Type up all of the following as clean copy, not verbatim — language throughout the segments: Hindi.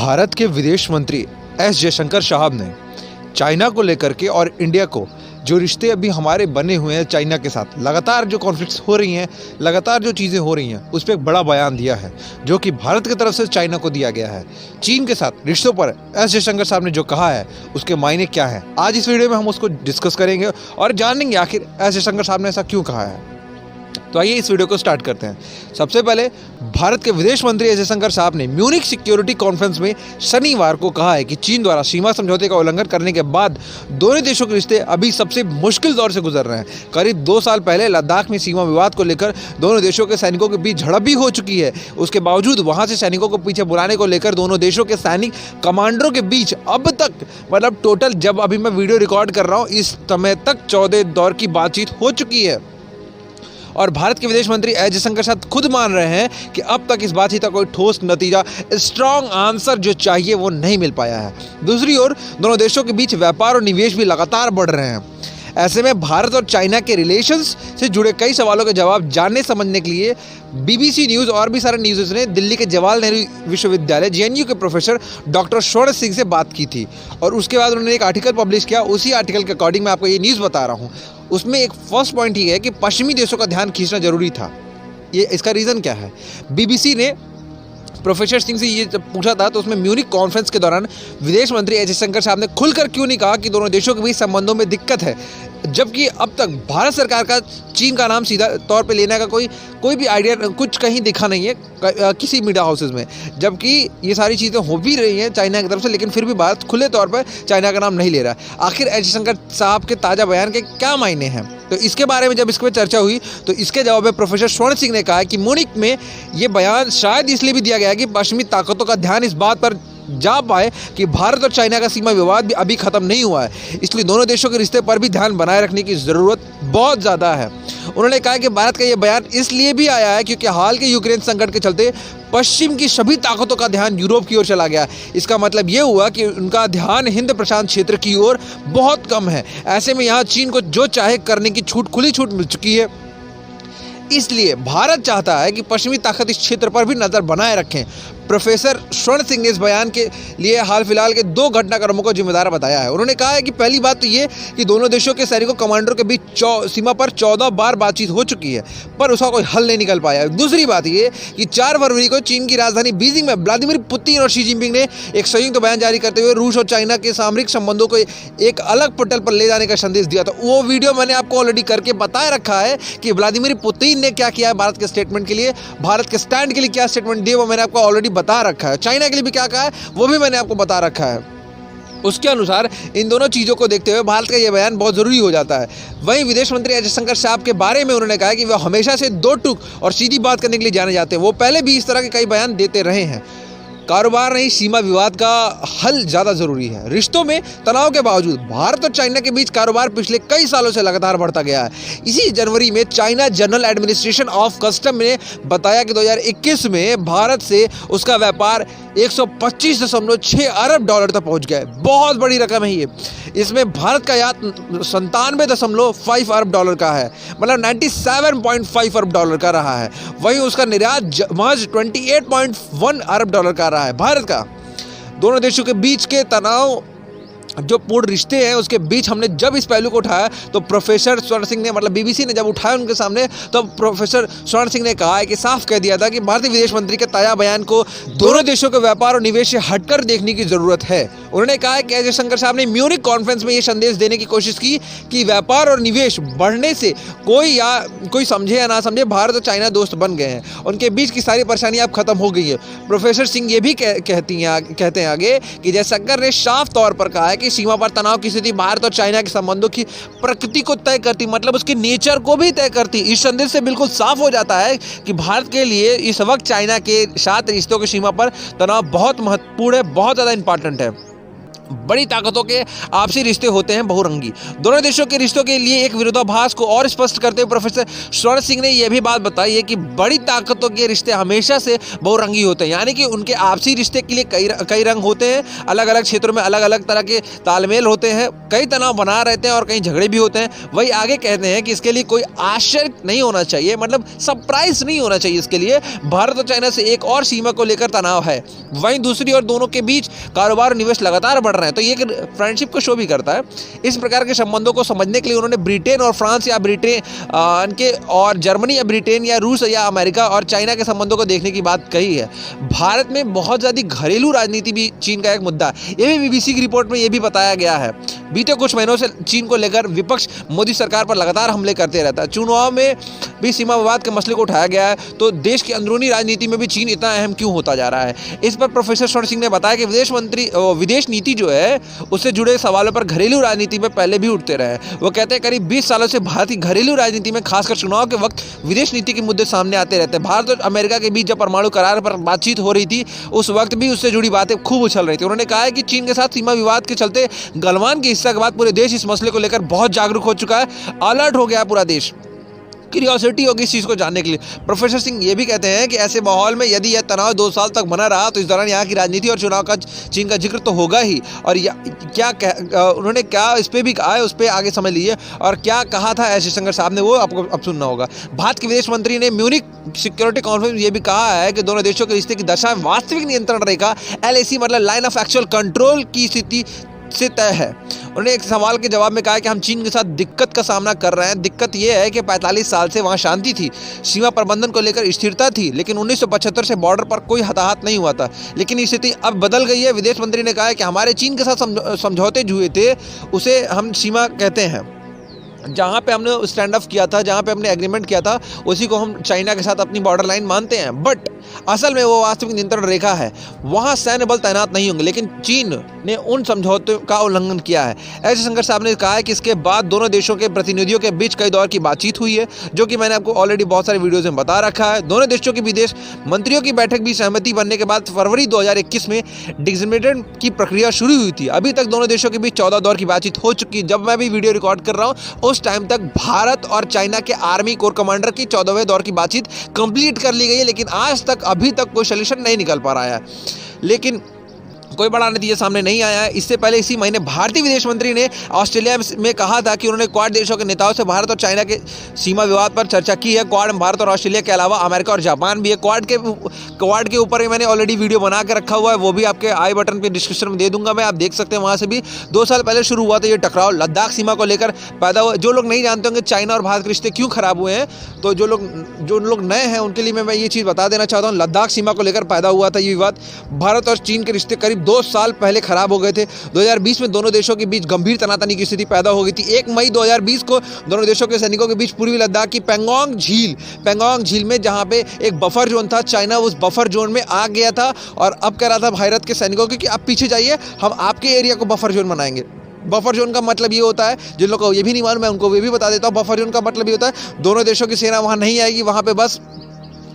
भारत के विदेश मंत्री एस जयशंकर साहब ने चाइना को लेकर के और इंडिया को जो रिश्ते अभी हमारे बने हुए हैं चाइना के साथ, लगातार जो कॉन्फ्लिक्ट्स हो रही हैं, लगातार जो चीज़ें हो रही हैं, उस पर एक बड़ा बयान दिया है जो कि भारत की तरफ से चाइना को दिया गया है। चीन के साथ रिश्तों पर एस जयशंकर साहब ने जो कहा है उसके मायने क्या हैं, आज इस वीडियो में हम उसको डिस्कस करेंगे और जानेंगे आखिर एस जयशंकर साहब ने ऐसा क्यों कहा है। तो आइए इस वीडियो को स्टार्ट करते हैं। सबसे पहले भारत के विदेश मंत्री एस जयशंकर साहब ने म्यूनिख सिक्योरिटी कॉन्फ्रेंस में शनिवार को कहा है कि चीन द्वारा सीमा समझौते का उल्लंघन करने के बाद दोनों देशों के रिश्ते अभी सबसे मुश्किल दौर से गुजर रहे हैं। करीब 2 साल पहले लद्दाख में सीमा विवाद को लेकर दोनों देशों के सैनिकों के बीच झड़प भी हो चुकी है। उसके बावजूद वहां से सैनिकों को पीछे बुलाने को लेकर दोनों देशों के सैनिक कमांडरों के बीच अब तक टोटल जब अभी मैं वीडियो रिकॉर्ड कर रहा हूँ इस समय तक 14 दौर की बातचीत हो चुकी है। और भारत के विदेश मंत्री एस जयशंकर साहब खुद मान रहे हैं कि अब तक इस बातचीत का कोई ठोस नतीजा, स्ट्रॉन्ग आंसर जो चाहिए वो नहीं मिल पाया है। दूसरी ओर दोनों देशों के बीच व्यापार और निवेश भी लगातार बढ़ रहे हैं। ऐसे में भारत और चाइना के रिलेशंस से जुड़े कई सवालों के जवाब जानने समझने के लिए BBC न्यूज़ और भी सारे न्यूज़ ने दिल्ली के जवाहरलाल नेहरू विश्वविद्यालय JNU के प्रोफेसर डॉक्टर स्वर्ण सिंह से बात की थी और उसके बाद उन्होंने एक आर्टिकल पब्लिश किया। उसी आर्टिकल के अकॉर्डिंग मैं आपको ये न्यूज़ बता रहा हूँ। उसमें एक फर्स्ट पॉइंट ही है कि पश्चिमी देशों का ध्यान खींचना जरूरी था। ये इसका रीज़न क्या है? BBC ने प्रोफेसर सिंह से ये जब पूछा था तो उसमें म्यूनिख कॉन्फ्रेंस के दौरान विदेश मंत्री एस जयशंकर साहब ने खुलकर क्यों नहीं कहा कि दोनों देशों के बीच संबंधों में दिक्कत है, जबकि अब तक भारत सरकार का चीन का नाम सीधा तौर पे लेने का कोई भी आइडिया कुछ कहीं दिखा नहीं है किसी मीडिया हाउसेस में, जबकि ये सारी चीज़ें हो भी रही हैं चाइना की तरफ से, लेकिन फिर भी भारत खुले तौर पर चाइना का नाम नहीं ले रहा है। आखिर एस जयशंकर साहब के ताज़ा बयान के क्या मायने हैं? तो इसके बारे में जब इस पर चर्चा हुई तो इसके जवाब में प्रोफेसर स्वर्ण सिंह ने कहा कि म्यूनिख में ये बयान शायद इसलिए भी दिया गया कि पश्चिमी ताकतों का ध्यान इस बात पर जा पाए कि भारत और चाइना का सीमा विवाद भी अभी खत्म नहीं हुआ है, इसलिए दोनों देशों के रिश्ते पर भी ध्यान बनाए रखने की ज़रूरत बहुत ज़्यादा है। उन्होंने कहा कि भारत का ये बयान इसलिए भी आया है क्योंकि हाल के यूक्रेन संकट के चलते पश्चिम की सभी ताकतों का ध्यान यूरोप की ओर चला गया। इसका मतलब ये हुआ कि उनका ध्यान हिंद प्रशांत क्षेत्र की ओर बहुत कम है। ऐसे में यहाँ चीन को जो चाहे करने की खुली छूट मिल चुकी है, इसलिए भारत चाहता है कि पश्चिमी ताकत इस क्षेत्र पर भी नज़र बनाए रखें। प्रोफेसर स्वर्ण सिंह ने इस बयान के लिए हाल फिलहाल के 2 घटनाक्रमों को जिम्मेदार बताया है। उन्होंने कहा है कि पहली बात तो ये कि दोनों देशों के सैनिकों कमांडरों के बीच सीमा पर 14 बार बातचीत हो चुकी है पर उसका कोई हल नहीं निकल पाया। दूसरी बात ये कि 4 फरवरी को चीन की राजधानी बीजिंग में व्लादिमीर पुतिन और शी जिनपिंग ने एक संयुक्त बयान जारी करते हुए रूस और चाइना के सामरिक संबंधों को एक अलग पटल पर ले जाने का संदेश दिया था। वो वीडियो मैंने आपको ऑलरेडी करके बता रखा है कि व्लादिमीर पुतिन ने क्या किया है भारत के स्टेटमेंट के लिए, भारत के स्टैंड के लिए क्या स्टेटमेंट दिए वो मैंने आपको ऑलरेडी बता रखा है। चाइना के लिए भी क्या कहा है वो भी मैंने आपको बता रखा है। उसके अनुसार इन दोनों चीज़ों को देखते हुए भारत का यह बयान बहुत ज़रूरी हो जाता है। वहीं विदेश मंत्री एस जयशंकर साहब के बारे में उन्होंने कहा कि वह हमेशा से 2 टूक और सीधी बात करने के लिए जाने जाते हैं। वो पहले भी इस तरह के कई बयान देते रहे हैं। कारोबार नहीं, सीमा विवाद का हल ज़्यादा ज़रूरी है। रिश्तों में तनाव के बावजूद भारत और चाइना के बीच कारोबार पिछले कई सालों से लगातार बढ़ता गया है। इसी जनवरी में China general administration of custom ने बताया कि 2021 में भारत से उसका व्यापार 125.6 अरब डॉलर तक पहुंच गया है। बहुत बड़ी रकम है ये। इसमें भारत का याद 97.5 अरब डॉलर का है, मतलब 97.5 अरब डॉलर का रहा है। वहीं उसका निर्यात महज 28.1 अरब डॉलर का रहा है। भारत का दोनों देशों के बीच के तनाव जो पूर्ण रिश्ते हैं उसके बीच हमने जब इस पहलू को उठाया तो प्रोफेसर स्वर्ण सिंह ने BBC ने जब उठाया उनके सामने तो प्रोफेसर स्वर्ण सिंह ने कहा है कि साफ कह दिया था कि भारतीय विदेश मंत्री के ताज़ा बयान को दोनों देशों के व्यापार और निवेश से हटकर देखने की ज़रूरत है। उन्होंने कहा है कि एस जयशंकर साहब ने म्यूनिख कॉन्फ्रेंस में ये संदेश देने की कोशिश की कि व्यापार और निवेश बढ़ने से कोई समझे या ना समझे, भारत और चाइना दोस्त बन गए हैं, उनके बीच की सारी परेशानियां अब खत्म हो गई है। प्रोफेसर सिंह ये भी कहते हैं आगे कि जयशंकर ने साफ तौर पर कहा है कि सीमा पर तनाव की स्थिति भारत और चाइना के संबंधों की प्रकृति को तय करती, मतलब उसके नेचर को भी तय करती। इस संदेश से बिल्कुल साफ हो जाता है कि भारत के लिए इस वक्त चाइना के साथ रिश्तों की सीमा पर तनाव बहुत महत्वपूर्ण है, बहुत ज़्यादा इंपॉर्टेंट है। बड़ी ताकतों के आपसी रिश्ते होते हैं बहुरंगी। दोनों देशों के रिश्तों के लिए एक विरोधाभास को और स्पष्ट करते हुए प्रोफेसर स्वर्ण सिंह ने यह भी बात बताई है कि बड़ी ताकतों के रिश्ते हमेशा से बहुरंगी होते हैं, यानी कि उनके आपसी रिश्ते के लिए कई रंग होते हैं, अलग अलग क्षेत्रों में अलग अलग तरह के तालमेल होते हैं, कई तनाव बना रहते हैं और कई झगड़े भी होते हैं। वही आगे कहते हैं कि इसके लिए कोई आश्चर्य नहीं होना चाहिए, मतलब सरप्राइज नहीं होना चाहिए। इसके लिए भारत और चाइना से एक और सीमा को लेकर तनाव है। वहीं दूसरी ओर दोनों के बीच कारोबार और निवेश लगातार बढ़ रहे हैं, तो ये फ्रेंडशिप को शो भी करता है। इस प्रकार के संबंधों को समझने के लिए उन्होंने ब्रिटेन और फ्रांस या ब्रिटेन के और जर्मनी या ब्रिटेन या रूस या अमेरिका और चाइना के संबंधों को देखने की बात कही है। भारत में बहुत ज़्यादा घरेलू राजनीति भी चीन का एक मुद्दा है। ये भी बीबीसी की रिपोर्ट में ये भी बताया गया है। बीते कुछ महीनों से चीन को लेकर विपक्ष मोदी सरकार पर लगातार हमले करते रहता है। चुनाव में भी सीमा विवाद के मसले को उठाया गया है, तो देश की अंदरूनी राजनीति में भी चीन इतना अहम क्यों होता जा रहा है। इस पर प्रोफेसर स्वर्ण सिंह ने बताया कि विदेश नीति जो है उससे जुड़े सवालों पर घरेलू राजनीति में पहले भी उठते रहे। वो कहते हैं करीब 20 सालों से भारत की घरेलू राजनीति में खासकर चुनाव के वक्त विदेश नीति के मुद्दे सामने आते रहते हैं। भारत और अमेरिका के बीच जब परमाणु करार पर बातचीत हो रही थी उस वक्त भी उससे जुड़ी बातें खूब उछल रही थी। उन्होंने कहा है कि चीन के साथ सीमा विवाद के चलते गलवान के हिस्सा के बाद पूरे देश इस मसले को लेकर बहुत जागरूक हो चुका है, अलर्ट हो गया पूरा देश, क्यूरियोसिटी होगी इस चीज़ को जानने के लिए। प्रोफेसर सिंह ये भी कहते हैं कि ऐसे माहौल में यदि यह तनाव 2 साल तक बना रहा तो इस दौरान यहाँ की राजनीति और चुनाव का चीन का जिक्र तो होगा ही। और उन्होंने क्या इस पर भी कहा है, उस पर आगे समझ लीजिए। और क्या कहा था एस जयशंकर साहब ने, वो आपको अब सुनना होगा। भारत के विदेश मंत्री ने म्यूनिक सिक्योरिटी कॉन्फ्रेंस में ये भी कहा है कि दोनों देशों के रिश्ते की दशा में वास्तविक नियंत्रण रेखा LAC मतलब लाइन ऑफ एक्चुअल कंट्रोल की स्थिति से तय है। उन्होंने एक सवाल के जवाब में कहा कि हम चीन के साथ दिक्कत का सामना कर रहे हैं। दिक्कत यह है कि 45 साल से वहां शांति थी, सीमा प्रबंधन को लेकर स्थिरता थी, लेकिन 1975 से बॉर्डर पर कोई हताहत नहीं हुआ था। लेकिन स्थिति अब बदल गई है। विदेश मंत्री ने कहा है कि हमारे चीन के साथ समझौते जो हुए थे उसे हम सीमा कहते हैं। जहाँ पे हमने स्टैंड ऑफ किया था, जहाँ पे हमने एग्रीमेंट किया था, उसी को हम चाइना के साथ अपनी बॉर्डर लाइन मानते हैं। बट असल में वो वास्तविक नियंत्रण रेखा है, वहाँ सैन्य बल तैनात नहीं होंगे। लेकिन चीन ने उन समझौतों का उल्लंघन किया है। एस जयशंकर साहब ने कहा है कि इसके बाद दोनों देशों के प्रतिनिधियों के बीच कई दौर की बातचीत हुई है, जो कि मैंने आपको ऑलरेडी बहुत सारे वीडियोज़ में बता रखा है। दोनों देशों के विदेश मंत्रियों की बैठक भी सहमति बनने के बाद फरवरी 2021 में डिसमिटेड की प्रक्रिया शुरू हुई थी। अभी तक दोनों देशों के बीच 14 दौर की बातचीत हो चुकी है। जब मैं भी वीडियो रिकॉर्ड कर रहा हूँ उस टाइम तक भारत और चाइना के आर्मी कोर कमांडर की 14वें दौर की बातचीत कंप्लीट कर ली गई है, लेकिन आज तक अभी तक कोई सॉल्यूशन नहीं निकल पा रहा है। लेकिन कोई बड़ा नतीजा सामने नहीं आया है। इससे पहले इसी महीने भारतीय विदेश मंत्री ने ऑस्ट्रेलिया में कहा था कि उन्होंने क्वाड देशों के नेताओं से भारत और चाइना के सीमा विवाद पर चर्चा की है। क्वाड में भारत और ऑस्ट्रेलिया के अलावा अमेरिका और जापान भी है। क्वाड के ऊपर मैंने ऑलरेडी वीडियो बना के रखा हुआ है, वो भी आपके आई बटन पे डिस्क्रिप्शन में दे दूंगा मैं, आप देख सकते हैं। वहाँ से भी 2 साल पहले शुरू हुआ था ये टकराव, लद्दाख सीमा को लेकर पैदा हुआ। जो लोग नहीं जानते होंगे चाइना और भारत के रिश्ते क्यों खराब हुए हैं, तो जो लोग नए हैं उनके लिए मैं ये चीज़ बता देना चाहता हूँ। लद्दाख सीमा को लेकर पैदा हुआ था ये विवाद। भारत और चीन के रिश्ते करीब 2 साल पहले खराब हो गए थे। 2020 में दोनों देशों के बीच गंभीर तनातनी की स्थिति पैदा हो गई थी। 1 मई 2020 को दोनों देशों के सैनिकों के बीच पूर्वी लद्दाख की पेंगोंग झील में, जहां पे एक बफर जोन था, चाइना उस बफर जोन में आ गया था और अब कह रहा था भारत के सैनिकों को कि आप पीछे जाइए, हम आपके एरिया को बफर जोन बनाएंगे। बफर जोन का मतलब ये होता है, जिन लोगों को ये भी नहीं मालूम मैं उनको ये भी बता देता हूँ। बफर जोन का मतलब ये होता है दोनों देशों की सेना वहाँ नहीं आएगी, वहाँ पे बस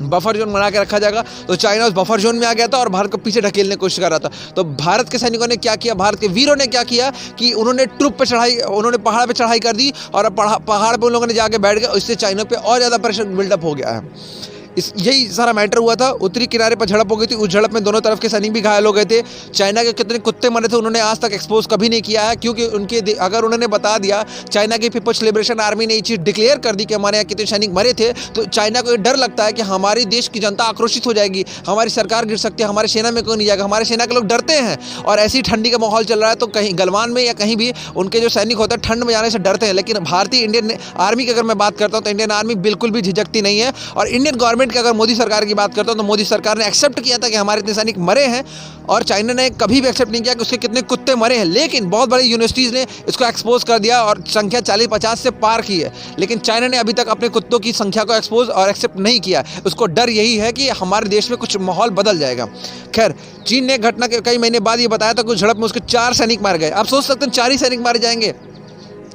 बफर जोन बना के रखा जाएगा। तो चाइना उस बफर जोन में आ गया था और भारत को पीछे ढकेलने की कोशिश कर रहा था। तो भारत के सैनिकों ने क्या किया, भारत के वीरों ने क्या किया कि उन्होंने उन्होंने पहाड़ पे चढ़ाई कर दी और पहाड़ पे उन लोगों ने जाके बैठ गए। इससे चाइना पे और ज़्यादा प्रेशर बिल्डअप हो गया है। यही सारा मैटर हुआ था। उत्तरी किनारे पर झड़प हो गई थी। उस झड़प में दोनों तरफ के सैनिक भी घायल हो गए थे। चाइना के कितने कुत्ते मरे थे उन्होंने आज तक एक्सपोज कभी नहीं किया है, क्योंकि अगर उन्होंने बता दिया, चाइना की पीपल्स लिबरेशन आर्मी ने ये चीज़ डिक्लेयर कर दी कि हमारे यहाँ कितने सैनिक मरे थे, तो चाइना को ये डर लगता है कि हमारे देश की जनता आक्रोशित हो जाएगी, हमारी सरकार गिर सकती है, हमारे सेना में कोई नहीं जाएगा। हमारे सेना के लोग डरते हैं और ऐसी ठंडी का माहौल चल रहा है, तो कहीं गलवान में या कहीं भी उनके जो सैनिक होते हैं ठंड में जाने से डरते हैं। लेकिन भारतीय इंडियन आर्मी की अगर मैं बात करता हूँ तो इंडियन आर्मी बिल्कुल भी झिझकती नहीं है। और इंडियन गवर्नमेंट की अगर मोदी सरकार की बात करता हूं तो मोदी सरकार ने एक्सेप्ट किया था कि हमारे इतने सैनिक मरे हैं, और चाइना ने कभी भी एक्सेप्ट नहीं किया कि उसके कितने कुत्ते मरे हैं। लेकिन बहुत बड़ी यूनिवर्सिटीज़ ने इसको एक्सपोज कर दिया और संख्या 40-50 से पार की है। लेकिन चाइना ने अभी तक अपने कुत्तों की संख्या को एक्सपोज और एक्सेप्ट नहीं किया। उसको डर यही है कि हमारे देश में कुछ माहौल बदल जाएगा। खैर, चीन ने घटना के कई महीने बाद ये बताया था कि झड़प में उसके 4 सैनिक मारे गए। आप सोच सकते हैं 4 ही सैनिक मारे जाएंगे।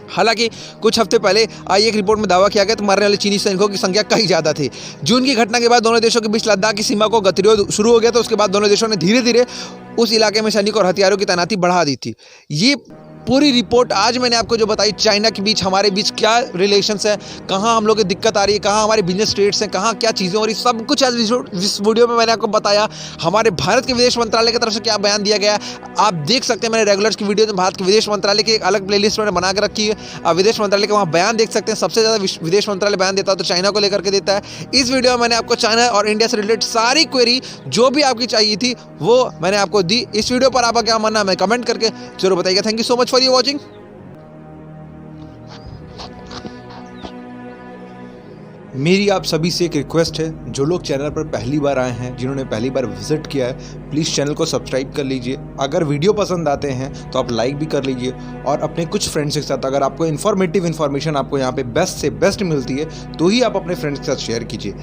हालांकि कुछ हफ्ते पहले आई एक रिपोर्ट में दावा किया गया तो मारने वाले चीनी सैनिकों की संख्या कहीं ज़्यादा थी। जून की घटना के बाद दोनों देशों के बीच लद्दाख की सीमा को गतिरोध शुरू हो गया था। उसके बाद दोनों देशों ने धीरे धीरे उस इलाके में सैनिक और हथियारों की तैनाती बढ़ा दी थी। ये पूरी रिपोर्ट आज मैंने आपको जो बताई, चाइना के बीच हमारे बीच क्या रिलेशंस है, कहाँ हम लोग की दिक्कत आ रही है, कहाँ हमारे बिजनेस ट्रेड्स हैं, कहाँ क्या चीज़ें हो रही, सब कुछ आज इस वीडियो में मैंने आपको बताया। हमारे भारत के विदेश मंत्रालय की तरफ से क्या बयान दिया गया है आप देख सकते हैं। मैंने रेगुलर्स की वीडियो में भारत के विदेश मंत्रालय की एक अलग प्लेलिस्ट मैंने बना के रखी है, आप विदेश मंत्रालय के वहाँ बयान देख सकते हैं। सबसे ज़्यादा विदेश मंत्रालय बयान देता है तो चाइना को लेकर के देता है। इस वीडियो में मैंने आपको चाइना और इंडिया से रिलेटेड सारी क्वेरी जो भी आपकी चाहिए थी वो मैंने आपको दी। इस वीडियो पर आपका क्या मानना है हमें कमेंट करके जरूर बताइएगा। Thank you so much for your watching. मेरी आप सभी से एक रिक्वेस्ट है, जो लोग चैनल पर पहली बार आए हैं, जिन्होंने पहली बार विजिट किया है, प्लीज़ चैनल को सब्सक्राइब कर लीजिए। अगर वीडियो पसंद आते हैं तो आप लाइक भी कर लीजिए और अपने कुछ फ्रेंड्स के साथ, अगर आपको इन्फॉर्मेटिव इन्फॉर्मेशन आपको यहाँ पे बेस्ट से बेस्ट मिलती है तो ही आप अपने फ्रेंड्स के साथ शेयर कीजिए।